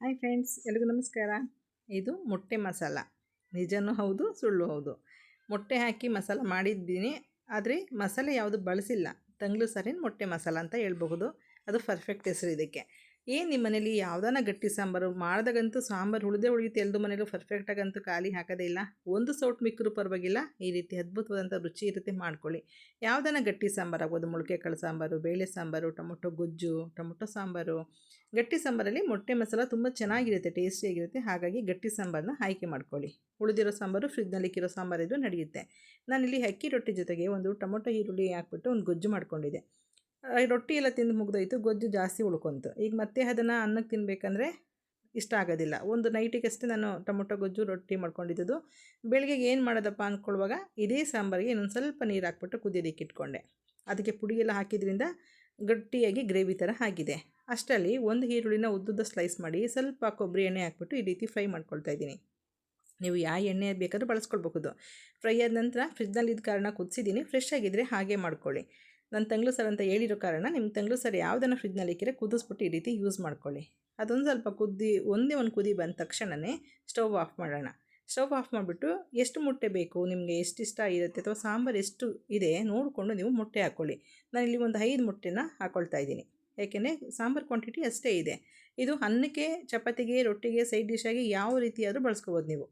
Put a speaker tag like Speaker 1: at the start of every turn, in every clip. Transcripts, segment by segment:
Speaker 1: Hi friends, ಎಲ್ರಿಗೂ ನಮಸ್ಕಾರ. ಇದು ಮೊಟ್ಟೆ ಮಸಾಲ. ನಿಜನೂ ಹೌದು, ಸುಳ್ಳು ಹೌದು. ಮೊಟ್ಟೆ ಹಾಕಿ ಮಸಾಲ ಮಾಡಿದ್ದೀನಿ, ಆದರೆ ಮಸಾಲೆ ಯಾವುದು ಬಳಸಿಲ್ಲ. ತಂಗ್ಳು ಸಾರಿನ ಮೊಟ್ಟೆ ಮಸಾಲ ಅಂತ ಹೇಳ್ಬಹುದು. ಅದು ಪರ್ಫೆಕ್ಟ್ ಹೆಸರು ಇದಕ್ಕೆ. ಏನು ನಿಮ್ಮ ಮನೇಲಿ ಯಾವುದಾನ ಗಟ್ಟಿ ಸಾಂಬಾರು ಮಾಡಿದಾಗಂತೂ ಸಾಂಬಾರು ಉಳಿಯುತ್ತೆ. ಎಲ್ಲರೂ ಮನೇಲೂ ಪರ್ಫೆಕ್ಟಾಗಂತೂ ಖಾಲಿ ಹಾಕೋದೇ ಇಲ್ಲ. ಒಂದು ಸೌಟ್ ಮಿಕ್ಕರೂ ಪರವಾಗಿಲ್ಲ, ಈ ರೀತಿ ಅದ್ಭುತವಾದಂಥ ರುಚಿ ಇರುತ್ತೆ, ಮಾಡ್ಕೊಳ್ಳಿ. ಯಾವುದಾನ ಗಟ್ಟಿ ಸಾಂಬಾರು ಆಗ್ಬೋದು, ಮೊಳಕೆ ಕಾಳು ಸಾಂಬಾರು, ಬೇಳೆ ಸಾಂಬಾರು, ಟೊಮೊಟೊ ಗೊಜ್ಜು, ಟೊಮೊಟೊ ಸಾಂಬಾರು. ಗಟ್ಟಿ ಸಾಂಬಾರಲ್ಲಿ ಮೊಟ್ಟೆ ಮಸಾಲ ತುಂಬ ಚೆನ್ನಾಗಿರುತ್ತೆ, ಟೇಸ್ಟಿಯಾಗಿರುತ್ತೆ. ಹಾಗಾಗಿ ಗಟ್ಟಿ ಸಾಂಬಾರನ್ನ ಆಯ್ಕೆ ಮಾಡ್ಕೊಳ್ಳಿ. ಉಳಿದಿರೋ ಸಾಂಬಾರು ಫ್ರಿಜ್ನಲ್ಲಿ ಇಕ್ಕಿರೋ ಸಾಂಬಾರಿದ್ರು ನಡೆಯುತ್ತೆ. ನಾನಿಲ್ಲಿ ಅಕ್ಕಿ ರೊಟ್ಟಿ ಜೊತೆಗೆ ಒಂದು ಟೊಮೊಟೊ ಈರುಳ್ಳಿ ಹಾಕ್ಬಿಟ್ಟು ಒಂದು ಗೊಜ್ಜು ಮಾಡ್ಕೊಂಡಿದ್ದೆ. ರೊಟ್ಟಿ ಎಲ್ಲ ತಿಂದು ಮುಗ್ದೋಯ್ತು, ಗೊಜ್ಜು ಜಾಸ್ತಿ ಉಳ್ಕೊಂತು. ಈಗ ಮತ್ತೆ ಅದನ್ನು ಅನ್ನಕ್ಕೆ ತಿನ್ನಬೇಕಂದ್ರೆ ಇಷ್ಟ ಆಗೋದಿಲ್ಲ. ಒಂದು ನೈಟಿಗಷ್ಟೇ ನಾನು ಟೊಮೊಟೊ ಗೊಜ್ಜು ರೊಟ್ಟಿ ಮಾಡ್ಕೊಂಡಿದ್ದು. ಬೆಳಗ್ಗೆಗೆ ಏನು ಮಾಡೋದಪ್ಪ ಅಂದ್ಕೊಳ್ಳುವಾಗ ಇದೇ ಸಾಂಬಾರಿಗೆ ಇನ್ನೊಂದು ಸ್ವಲ್ಪ ನೀರು ಹಾಕ್ಬಿಟ್ಟು ಕುದಿಯೋದಕ್ಕೆ ಇಟ್ಕೊಂಡೆ. ಅದಕ್ಕೆ ಪುಡಿಯೆಲ್ಲ ಹಾಕಿದ್ರಿಂದ ಗಟ್ಟಿಯಾಗಿ ಗ್ರೇವಿ ಥರ ಆಗಿದೆ. ಅಷ್ಟರಲ್ಲಿ ಒಂದು ಈರುಳ್ಳಿನ ಉದ್ದುದ್ದ ಸ್ಲೈಸ್ ಮಾಡಿ ಸ್ವಲ್ಪ ಕೊಬ್ಬರಿ ಎಣ್ಣೆ ಹಾಕ್ಬಿಟ್ಟು ಈ ರೀತಿ ಫ್ರೈ ಮಾಡ್ಕೊಳ್ತಾ ಇದ್ದೀನಿ. ನೀವು ಯಾವ ಎಣ್ಣೆ ಬೇಕಾದರೂ ಬಳಸ್ಕೊಳ್ಬಹುದು. ಫ್ರೈ ಆದ ನಂತರ ಫ್ರಿಜ್ನಲ್ಲಿ ಇದ್ದ ಕಾರಣ ಕುದಿಸಿದ್ದೀನಿ. ಫ್ರೆಶ್ ಆಗಿದ್ದರೆ ಹಾಗೆ ಮಾಡ್ಕೊಳ್ಳಿ. ನಾನು ತಂಗ್ಳು ಸಾರು ಅಂತ ಹೇಳಿರೋ ಕಾರಣ ನಿಮ್ಮ ತಂಗ್ಳು ಸಾರು ಯಾವುದನ್ನು ಫ್ರಿಜ್ನಲ್ಲಿ ಇಕ್ಕಿದ್ರೆ ಕುದಿಸ್ಬಿಟ್ಟು ಈ ರೀತಿ ಯೂಸ್ ಮಾಡ್ಕೊಳ್ಳಿ. ಅದೊಂದು ಸ್ವಲ್ಪ ಒಂದೇ ಒಂದು ಕುದಿ ಬಂದ ತಕ್ಷಣವೇ ಸ್ಟವ್ ಆಫ್ ಮಾಡೋಣ. ಸ್ಟವ್ ಆಫ್ ಮಾಡಿಬಿಟ್ಟು ಎಷ್ಟು ಮೊಟ್ಟೆ ಬೇಕು ನಿಮಗೆ, ಎಷ್ಟು ಇಷ್ಟ ಇರುತ್ತೆ ಅಥವಾ ಸಾಂಬಾರು ಎಷ್ಟು ಇದೆ ನೋಡಿಕೊಂಡು ನೀವು ಮೊಟ್ಟೆ ಹಾಕ್ಕೊಳ್ಳಿ. ನಾನಿಲ್ಲಿ ಒಂದು 5 ಮೊಟ್ಟೆನ ಹಾಕ್ಕೊಳ್ತಾ ಇದ್ದೀನಿ. ಏಕೆಂದರೆ ಸಾಂಬಾರು ಕ್ವಾಂಟಿಟಿ ಅಷ್ಟೇ ಇದೆ. ಇದು ಅನ್ನಕ್ಕೆ, ಚಪಾತಿಗೆ, ರೊಟ್ಟಿಗೆ, ಸೈಡ್ ಡಿಶಾಗಿ ಯಾವ ರೀತಿಯಾದರೂ ಬಳಸ್ಕೋಬೋದು ನೀವು.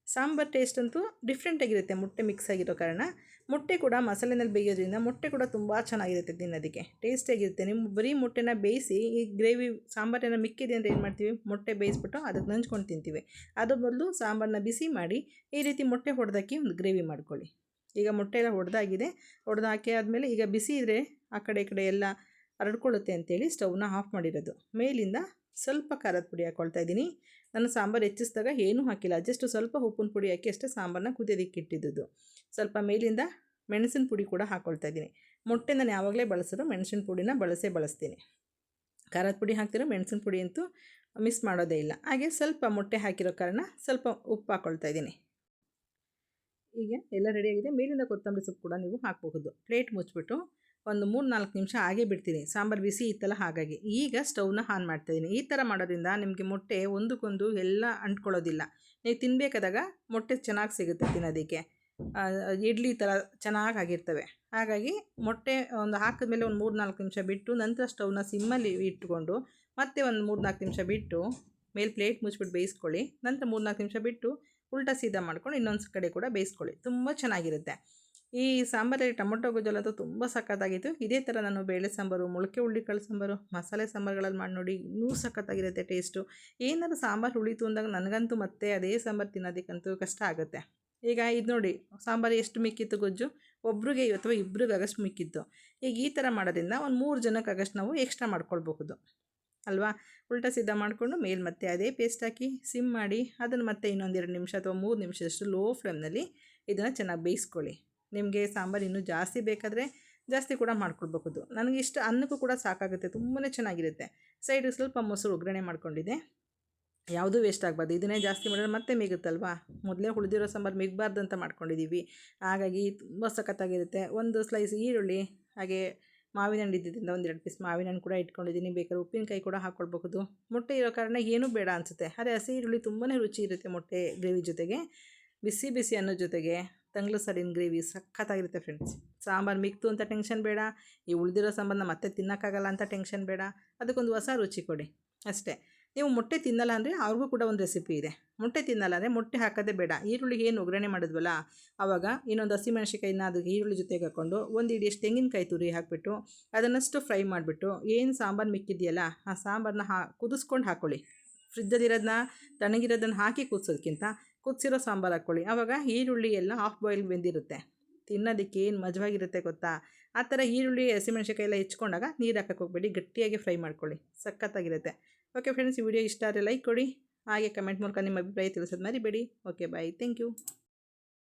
Speaker 1: ಸಾಂಬಾರು ಟೇಸ್ಟ್ ಅಂತೂ ಡಿಫ್ರೆಂಟಾಗಿರುತ್ತೆ ಮೊಟ್ಟೆ ಮಿಕ್ಸ್ ಆಗಿರೋ ಕಾರಣ. ಮೊಟ್ಟೆ ಕೂಡ ಮಸಾಲೆನಲ್ಲಿ ಬೇಯೋದ್ರಿಂದ ಮೊಟ್ಟೆ ಕೂಡ ತುಂಬ ಚೆನ್ನಾಗಿರುತ್ತೆ ತಿನ್ನೋದಕ್ಕೆ, ಟೇಸ್ಟಿಯಾಗಿರುತ್ತೆ. ನಿಮ್ಮ ಬರೀ ಮೊಟ್ಟೆನ ಬೇಯಿಸಿ ಈ ಗ್ರೇವಿ ಸಾಂಬಾರನ್ನ ಮಿಕ್ಕಿದೆ ಅಂದರೆ ಏನು ಮಾಡ್ತೀವಿ, ಮೊಟ್ಟೆ ಬೇಯಿಸ್ಬಿಟ್ಟು ಅದಕ್ಕೆ ನಂಚ್ಕೊಂಡು ತಿಂತೀವಿ. ಅದ್ರ ಬದಲು ಸಾಂಬಾರನ್ನ ಬಿಸಿ ಮಾಡಿ ಈ ರೀತಿ ಮೊಟ್ಟೆ ಹೊಡೆದಾಕಿ ಒಂದು ಗ್ರೇವಿ ಮಾಡ್ಕೊಳ್ಳಿ. ಈಗ ಮೊಟ್ಟೆ ಎಲ್ಲ ಹೊಡೆದಾಕಿ ಆದಮೇಲೆ ಈಗ ಬಿಸಿ ಇದ್ದರೆ ಆ ಕಡೆ ಈ ಕಡೆ ಎಲ್ಲ ಹರಡ್ಕೊಳ್ಳುತ್ತೆ ಅಂತೇಳಿ ಸ್ಟವ್ನ ಆಫ್ ಮಾಡಿರೋದು. ಮೇಲಿಂದ ಸ್ವಲ್ಪ ಖಾರದ ಪುಡಿ ಹಾಕ್ಕೊಳ್ತಾ ಇದ್ದೀನಿ. ನಾನು ಸಾಂಬಾರು ಹೆಚ್ಚಿಸಿದಾಗ ಏನೂ ಹಾಕಿಲ್ಲ, ಜಸ್ಟ್ ಸ್ವಲ್ಪ ಉಪ್ಪಿನ ಪುಡಿ ಹಾಕಿ ಅಷ್ಟೇ ಸಾಂಬಾರನ್ನ ಕುದಿಯೋದಕ್ಕೆ ಇಟ್ಟಿದ್ದು. ಸ್ವಲ್ಪ ಮೇಲಿಂದ ಮೆಣಸಿನ ಪುಡಿ ಕೂಡ ಹಾಕ್ಕೊಳ್ತಾ ಇದ್ದೀನಿ. ಮೊಟ್ಟೆ ನಾನು ಯಾವಾಗಲೇ ಬಳಸಿದ್ರು ಮೆಣಸಿನ ಪುಡಿನ ಬಳಸ್ತೀನಿ. ಖಾರದ ಪುಡಿ ಹಾಕ್ತಿರೋ ಮೆಣಸಿನ ಪುಡಿ ಅಂತೂ ಮಿಸ್ ಮಾಡೋದೇ ಇಲ್ಲ. ಹಾಗೆ ಸ್ವಲ್ಪ ಮೊಟ್ಟೆ ಹಾಕಿರೋ ಕಾರಣ ಸ್ವಲ್ಪ ಉಪ್ಪು ಹಾಕ್ಕೊಳ್ತಾ ಇದ್ದೀನಿ. ಈಗ ಎಲ್ಲ ರೆಡಿಯಾಗಿದೆ. ಮೇಲಿಂದ ಕೊತ್ತಂಬರಿ ಸೊಪ್ಪು ಕೂಡ ನೀವು ಹಾಕಬಹುದು. ಪ್ಲೇಟ್ ಮುಚ್ಚಿಬಿಟ್ಟು ಒಂದು 3-4 ನಿಮಿಷ ಹಾಗೆ ಬಿಡ್ತೀನಿ. ಸಾಂಬಾರು ಬಿಸಿ ಇತ್ತಲ್ಲ ಹಾಗಾಗಿ. ಈಗ ಸ್ಟವ್ನ ಆನ್ ಮಾಡ್ತಾಯಿದ್ದೀನಿ. ಈ ಥರ ಮಾಡೋದ್ರಿಂದ ನಿಮಗೆ ಮೊಟ್ಟೆ ಒಂದಕ್ಕೊಂದು ಎಲ್ಲ ಅಂಟ್ಕೊಳ್ಳೋದಿಲ್ಲ. ನೀವು ತಿನ್ನಬೇಕಾದಾಗ ಮೊಟ್ಟೆ ಚೆನ್ನಾಗಿ ಸಿಗುತ್ತೆ ತಿನ್ನೋದಕ್ಕೆ. ಇಡ್ಲಿ ಥರ ಚೆನ್ನಾಗಿರ್ತವೆ. ಹಾಗಾಗಿ ಮೊಟ್ಟೆ ಒಂದು ಹಾಕಿದ್ಮೇಲೆ ಒಂದು 3-4 ನಿಮಿಷ ಬಿಟ್ಟು ನಂತರ ಸ್ಟವ್ನ ಸಿಮ್ಮಲ್ಲಿ ಇಟ್ಕೊಂಡು ಮತ್ತೆ ಒಂದು 3-4 ನಿಮಿಷ ಬಿಟ್ಟು ಮೇಲೆ ಪ್ಲೇಟ್ ಮುಚ್ಚಿಬಿಟ್ಟು ಬೇಯಿಸ್ಕೊಳ್ಳಿ. ನಂತರ 3-4 ನಿಮಿಷ ಬಿಟ್ಟು ಉಲ್ಟಾ ಸೀದಾ ಮಾಡ್ಕೊಂಡು ಇನ್ನೊಂದು ಕಡೆ ಕೂಡ ಬೇಯಿಸ್ಕೊಳ್ಳಿ. ತುಂಬ ಚೆನ್ನಾಗಿರುತ್ತೆ. ಈ ಸಾಂಬಾರಲ್ಲಿ ಟೊಮೊಟೊ ಗೊಜ್ಜಲ್ಲಂತೂ ತುಂಬ ಸಖತ್ತಾಗಿತ್ತು. ಇದೇ ಥರ ನಾನು ಬೇಳೆ ಸಾಂಬಾರು, ಮೊಳಕೆ ಹುರುಳಿಕಾಳು ಸಾಂಬಾರು, ಮಸಾಲೆ ಸಾಂಬಾರುಗಳಲ್ಲಿ ಮಾಡಿ ನೋಡಿ, ಇನ್ನೂ ಸಖತ್ತಾಗಿರುತ್ತೆ ಟೇಸ್ಟು. ಏನಾದರೂ ಸಾಂಬಾರು ಉಳಿತು ಅಂದಾಗ ನನಗಂತೂ ಮತ್ತೆ ಅದೇ ಸಾಂಬಾರು ತಿನ್ನೋದಕ್ಕಂತೂ ಕಷ್ಟ ಆಗುತ್ತೆ. ಈಗ ಇದು ನೋಡಿ, ಸಾಂಬಾರು ಎಷ್ಟು ಮಿಕ್ಕಿತ್ತು ಗೊಜ್ಜು, ಒಬ್ರಿಗೆ ಅಥವಾ ಇಬ್ಬರಿಗಾಗಷ್ಟು ಮಿಕ್ಕಿತ್ತು. ಈಗ ಈ ಥರ ಮಾಡೋದ್ರಿಂದ ಒಂದು 3 ಜನಕ್ಕಾಗಷ್ಟು ನಾವು ಎಕ್ಸ್ಟ್ರಾ ಮಾಡ್ಕೊಳ್ಬಹುದು ಅಲ್ವಾ. ಉಲ್ಟಾ ಸೀದಾ ಮಾಡಿಕೊಂಡು ಮೇಲೆ ಮತ್ತೆ ಅದೇ ಪೇಸ್ಟ್ ಹಾಕಿ ಸಿಮ್ ಮಾಡಿ ಅದನ್ನು ಮತ್ತೆ ಇನ್ನೊಂದು 2 ನಿಮಿಷ ಅಥವಾ 3 ನಿಮಿಷದಷ್ಟು ಲೋ ಫ್ಲೇಮ್ನಲ್ಲಿ ಇದನ್ನು ಚೆನ್ನಾಗಿ ಬೇಯಿಸ್ಕೊಳ್ಳಿ. ನಿಮಗೆ ಸಾಂಬಾರು ಇನ್ನೂ ಜಾಸ್ತಿ ಬೇಕಾದರೆ ಜಾಸ್ತಿ ಕೂಡ ಮಾಡ್ಕೊಳ್ಬಹುದು. ನನಗೆ ಇಷ್ಟ ಅನ್ನಕ್ಕೂ ಕೂಡ ಸಾಕಾಗುತ್ತೆ, ತುಂಬಾ ಚೆನ್ನಾಗಿರುತ್ತೆ. ಸೈಡಿಗೆ ಸ್ವಲ್ಪ ಮೊಸರು ಒಗ್ಗರಣೆ ಮಾಡ್ಕೊಂಡಿದ್ದೆ. ಯಾವುದೂ ವೇಸ್ಟ್ ಆಗಬಾರ್ದು. ಇದನ್ನೇ ಜಾಸ್ತಿ ಮಾಡಿದ್ರೆ ಮತ್ತೆ ಮಿಗುತ್ತಲ್ವಾ. ಮೊದಲೇ ಉಳಿದಿರೋ ಸಾಂಬಾರು ಮಿಗಬಾರ್ದು ಅಂತ ಮಾಡ್ಕೊಂಡಿದ್ದೀವಿ. ಹಾಗಾಗಿ ತುಂಬ ಸಖತ್ತಾಗಿರುತ್ತೆ. ಒಂದು ಸ್ಲೈಸ್ ಈರುಳ್ಳಿ, ಹಾಗೆ ಮಾವಿನ ಹಣ್ಣು ಇದ್ದಿದ್ದರಿಂದ ಒಂದು 2 ಪೀಸ್ ಮಾವಿನ ಹಣ್ಣು ಕೂಡ ಇಟ್ಕೊಂಡಿದ್ದೀನಿ. ಬೇಕಾದ್ರೆ ಉಪ್ಪಿನಕಾಯಿ ಕೂಡ ಹಾಕ್ಕೊಳ್ಬಹುದು. ಮೊಟ್ಟೆ ಇರೋ ಕಾರಣ ಏನೂ ಬೇಡ ಅನಿಸುತ್ತೆ. ಆದರೆ ಹಸಿ ಈರುಳ್ಳಿ ತುಂಬಾ ರುಚಿ ಇರುತ್ತೆ ಮೊಟ್ಟೆ ಗ್ರೇವಿ ಜೊತೆಗೆ. ಬಿಸಿ ಬಿಸಿ ಅನ್ನೋ ಜೊತೆಗೆ ತಂಗ್ಳು ಸಾರಿನ ಗ್ರೇವಿ ಸಖತ್ತಾಗಿರುತ್ತೆ ಫ್ರೆಂಡ್ಸ್. ಸಾಂಬಾರು ಮಿಕ್ತು ಅಂತ ಟೆನ್ಷನ್ ಬೇಡ, ಈ ಉಳಿದಿರೋ ಸಾಂಬಾರನ್ನ ಮತ್ತೆ ತಿನ್ನೋಕ್ಕಾಗಲ್ಲ ಅಂತ ಟೆನ್ಷನ್ ಬೇಡ. ಅದಕ್ಕೊಂದು ಹೊಸ ರುಚಿ ಕೊಡಿ ಅಷ್ಟೇ. ನೀವು ಮೊಟ್ಟೆ ತಿನ್ನಲ್ಲ ಅಂದರೆ ಅವ್ರಿಗೂ ಕೂಡ ಒಂದು ರೆಸಿಪಿ ಇದೆ. ಮೊಟ್ಟೆ ತಿನ್ನಲ್ಲ ಅಂದರೆ ಮೊಟ್ಟೆ ಹಾಕೋದೇ ಬೇಡ. ಈರುಳ್ಳಿಗೆ ಏನು ಒಗ್ಗರಣೆ ಮಾಡಿದ್ವಲ್ಲ, ಆವಾಗ ಇನ್ನೊಂದು ಹಸಿಮೆಣಸಿಕಾಯಿನ ಅದಕ್ಕೆ ಈರುಳ್ಳಿ ಜೊತೆಗೆ ಹಾಕ್ಕೊಂಡು ಒಂದು ಹಿಡಿಯಷ್ಟು ತೆಂಗಿನಕಾಯಿ ತುರಿ ಹಾಕಿಬಿಟ್ಟು ಅದನ್ನಷ್ಟು ಫ್ರೈ ಮಾಡಿಬಿಟ್ಟು ಏನು ಸಾಂಬಾರು ಮಿಕ್ಕಿದೆಯಲ್ಲ ಆ ಸಾಂಬಾರನ್ನ ಕುದಿಸ್ಕೊಂಡು ಹಾಕ್ಕೊಳ್ಳಿ. ಫ್ರಿಜ್ಜಲ್ಲಿರೋದನ್ನ ತಣ್ಣಗಿರೋದನ್ನು ಹಾಕಿ ಕುದಿಸೋದಕ್ಕಿಂತ ಕುದಿಸಿರೋ ಸಾಂಬಾರು ಹಾಕ್ಕೊಳ್ಳಿ. ಆವಾಗ ಈರುಳ್ಳಿ ಎಲ್ಲ ಹಾಫ್ ಬಾಯ್ಲ್ ಬೆಂದಿರುತ್ತೆ. ತಿನ್ನೋದಕ್ಕೆ ಏನು ಮಜವಾಗಿರುತ್ತೆ ಗೊತ್ತಾ. ಆ ಥರ ಈರುಳ್ಳಿ ಹಸಿಮೆಣಸಿಕಾಯಿ ಎಲ್ಲ ಹೆಚ್ಕೊಂಡಾಗ ನೀರು ಹಾಕಕ್ಕೆ ಹೋಗಬೇಡಿ, ಗಟ್ಟಿಯಾಗಿ ಫ್ರೈ ಮಾಡ್ಕೊಳ್ಳಿ, ಸಖತ್ತಾಗಿರುತ್ತೆ. ಓಕೆ ಫ್ರೆಂಡ್ಸ್, ಈ ವಿಡಿಯೋ ಇಷ್ಟ ಆದರೆ ಲೈಕ್ ಕೊಡಿ. ಹಾಗೆ ಕಮೆಂಟ್ ಮೂಲಕ ನಿಮ್ಮ ಅಭಿಪ್ರಾಯ ತಿಳಿಸೋದು ಮರಿಬೇಡಿ. Okay bye, thank you.